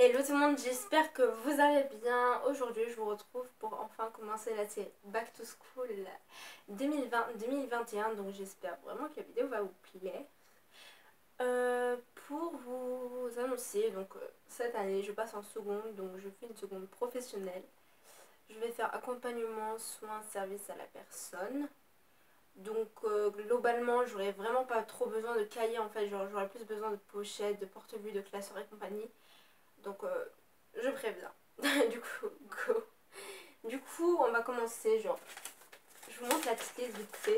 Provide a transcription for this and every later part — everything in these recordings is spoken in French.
Hello tout le monde, j'espère que vous allez bien. Aujourd'hui je vous retrouve pour enfin commencer la série Back to School 2020-2021. Donc j'espère vraiment que la vidéo va vous plaire. Pour vous annoncer, donc cette année je passe en seconde, donc je fais une seconde professionnelle. Je vais faire accompagnement, soins, service à la personne. Donc globalement j'aurais vraiment pas trop besoin de cahiers en fait, genre j'aurais plus besoin de pochettes, de porte-vue, de classeurs et compagnie. Donc je préviens. Du coup, go. Du coup, on va commencer, genre, je vous montre la petite liste vite fait.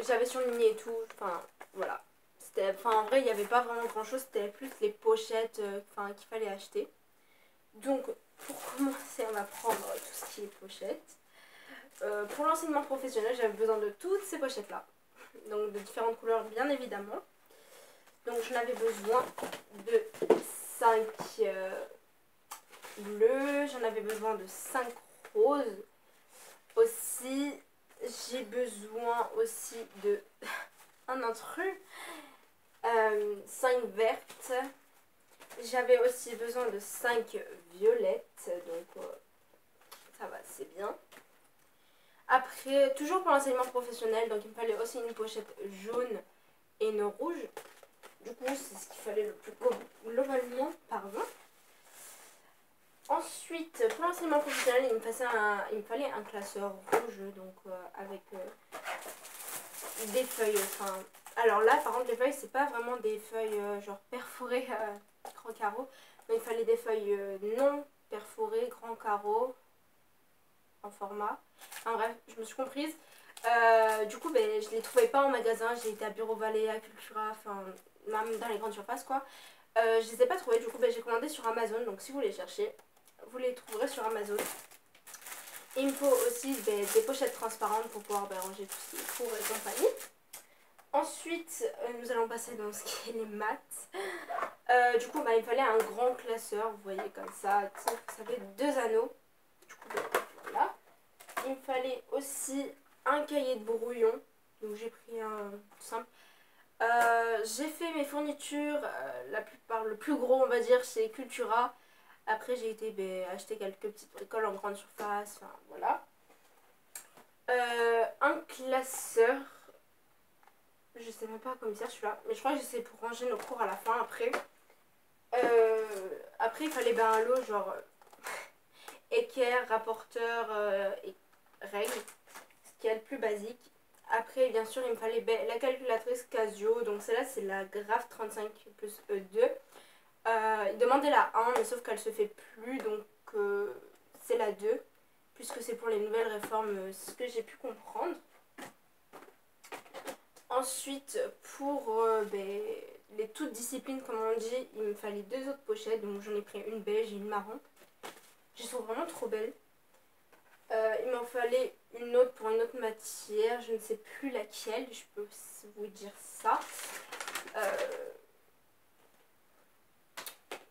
J'avais surligné et tout, enfin, voilà. Enfin, en vrai, il n'y avait pas vraiment grand chose, c'était plus les pochettes qu'il fallait acheter. Donc, pour commencer, on va prendre tout ce qui est pochette. Pour l'enseignement professionnel, j'avais besoin de toutes ces pochettes-là. Donc, de différentes couleurs, bien évidemment. Donc, j'en avais besoin de 5 bleus, j'en avais besoin de 5 roses. Aussi, j'ai besoin aussi de un intrus, 5 vertes. J'avais aussi besoin de 5 violettes, donc ça va, c'est bien. Après, toujours pour l'enseignement professionnel, donc il me fallait aussi une pochette jaune et une rouge. Du coup, c'est ce qu'il fallait le plus globalement, pardon. Ensuite, pour l'enseignement professionnel, il me fallait un classeur rouge, donc avec des feuilles. Enfin, alors là, par contre, les feuilles, c'est pas vraiment des feuilles genre perforées grand carreau. Donc, il fallait des feuilles non perforées, grand carreau, en format. Enfin bref, je me suis comprise. Du coup, ben, je les trouvais pas en magasin. J'ai été à Bureau Vallée, à Cultura, enfin, même dans les grandes surfaces, quoi. Je les ai pas trouvées. Du coup, ben, j'ai commandé sur Amazon. Donc, si vous les cherchez, vous les trouverez sur Amazon. Il me faut aussi des pochettes transparentes pour pouvoir ranger tout ce qui est four et compagnie. Ensuite, nous allons passer dans ce qui est les maths. Du coup, il me fallait un grand classeur, vous voyez comme ça fait 2 anneaux. Du coup, voilà. Il me fallait aussi un cahier de brouillon. Donc j'ai pris un tout simple. J'ai fait mes fournitures, la plupart, le plus gros on va dire, chez Cultura. Après j'ai été acheter quelques petites bricoles en grande surface, enfin voilà. Un classeur, je sais même pas comment dire celui-là, mais je crois que c'est pour ranger nos cours à la fin après. Après il fallait un lot genre équerre, rapporteur et règles, ce qui est le plus basique. Après bien sûr il me fallait la calculatrice Casio, donc celle-là c'est la Graph 35 plus E2. Il demandait la 1 mais sauf qu'elle se fait plus, donc c'est la 2 puisque c'est pour les nouvelles réformes, ce que j'ai pu comprendre. Ensuite pour les toutes disciplines comme on dit, il me fallait 2 autres pochettes, donc j'en ai pris une beige et une marron. Je les trouve vraiment trop belles. Il m'en fallait une autre pour une autre matière, je ne sais plus laquelle, je peux vous dire ça.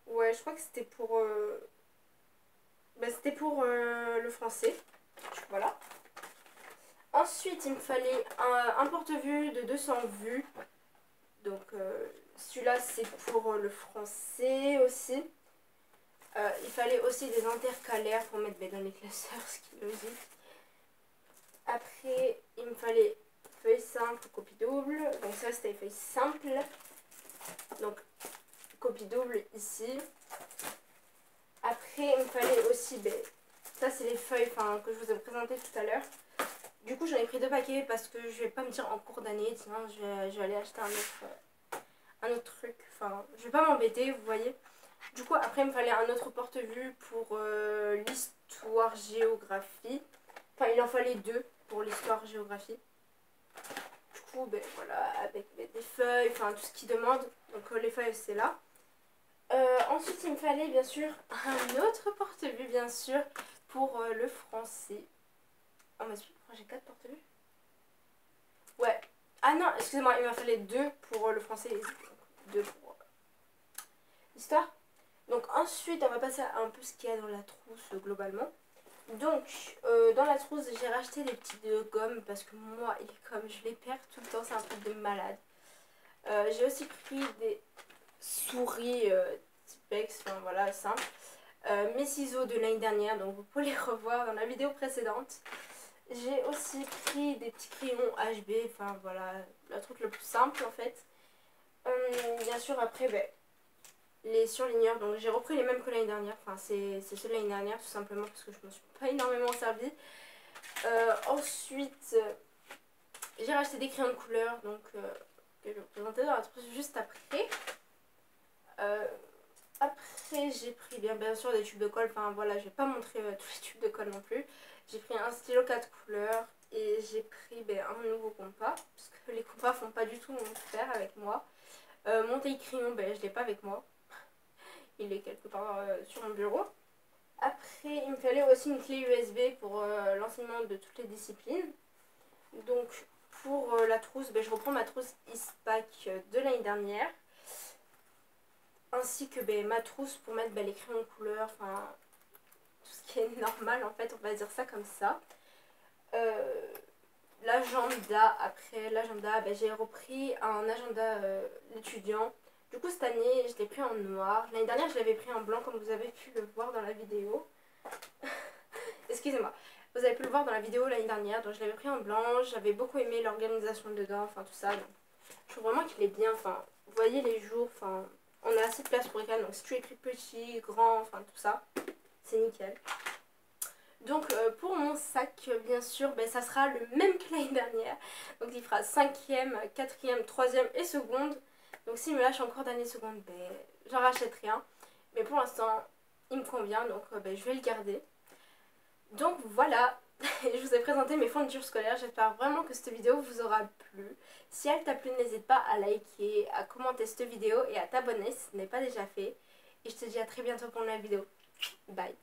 Ouais, je crois que c'était pour le français. Voilà. Ensuite, il me fallait un porte-vue de 200 vues. Donc, celui-là, c'est pour le français aussi. Il fallait aussi des intercalaires pour mettre dans les classeurs, ce qui est logique. Après, il me fallait feuille simple, copie double. Donc ça, c'était feuille simple. Donc, copie double ici. Après, il me fallait aussi, ça c'est les feuilles que je vous ai présentées tout à l'heure. Du coup, j'en ai pris 2 paquets parce que je vais pas me dire en cours d'année, sinon je vais aller acheter un autre truc. Enfin, je vais pas m'embêter, vous voyez. Du coup, après, il me fallait un autre porte-vue pour l'histoire-géographie. Enfin, il en fallait 2 pour l'histoire-géographie. Du coup, voilà, avec des feuilles, enfin tout ce qu'il demande. Donc les feuilles, c'est là. Ensuite, il me fallait bien sûr un autre porte-vue, bien sûr, pour le français. Oh, mais pourquoi j'ai 4 porte-vues? Ouais. Ah non, excusez-moi, il m'en fallait 2 pour le français et 2 pour l'histoire. Donc ensuite, on va passer à un peu ce qu'il y a dans la trousse globalement. Donc, dans la trousse, j'ai racheté des petites gommes parce que moi, les gommes, je les perds tout le temps, c'est un truc de malade. J'ai aussi pris des souris Stifpex, enfin voilà, simple. Mes ciseaux de l'année dernière, donc vous pouvez les revoir dans la vidéo précédente. J'ai aussi pris des petits crayons HB, enfin voilà, le truc le plus simple en fait. Bien sûr après, les surligneurs, donc j'ai repris les mêmes que l'année dernière, enfin c'est ceux de l'année dernière tout simplement parce que je me suis pas énormément servi. Ensuite, j'ai racheté des crayons de couleur, donc que je vais vous présenter dans la trousse juste après. Après j'ai pris bien sûr des tubes de colle, enfin voilà, je vais pas montrer tous les tubes de colle non plus. J'ai pris un stylo 4 couleurs et j'ai pris un nouveau compas, parce que les compas font pas du tout mon faire avec moi. Mon taille-crayon, je l'ai pas avec moi. Il est quelque part sur mon bureau. Après, il me fallait aussi une clé USB pour l'enseignement de toutes les disciplines. Donc, pour la trousse, je reprends ma trousse ISPAC de l'année dernière. Ainsi que ma trousse pour mettre les crayons de couleur, enfin, tout ce qui est normal en fait, on va dire ça comme ça. L'agenda, après l'agenda, j'ai repris un agenda étudiant. Du coup cette année je l'ai pris en noir. L'année dernière je l'avais pris en blanc comme vous avez pu le voir dans la vidéo. Excusez-moi. Vous avez pu le voir dans la vidéo l'année dernière. Donc je l'avais pris en blanc. J'avais beaucoup aimé l'organisation dedans. Enfin tout ça. Donc, je trouve vraiment qu'il est bien. Enfin vous voyez les jours. Enfin on a assez de place pour écrire. Donc si tu écris petit, grand, enfin tout ça. C'est nickel. Donc pour mon sac, bien sûr, ça sera le même que l'année dernière. Donc il fera 5e, 4e, 3e et seconde. Donc s'il me lâche encore d'année seconde, j'en rachète rien. Mais pour l'instant, il me convient, donc je vais le garder. Donc voilà, je vous ai présenté mes fournitures scolaires. J'espère vraiment que cette vidéo vous aura plu. Si elle t'a plu, n'hésite pas à liker, à commenter cette vidéo et à t'abonner si ce n'est pas déjà fait. Et je te dis à très bientôt pour une nouvelle vidéo. Bye.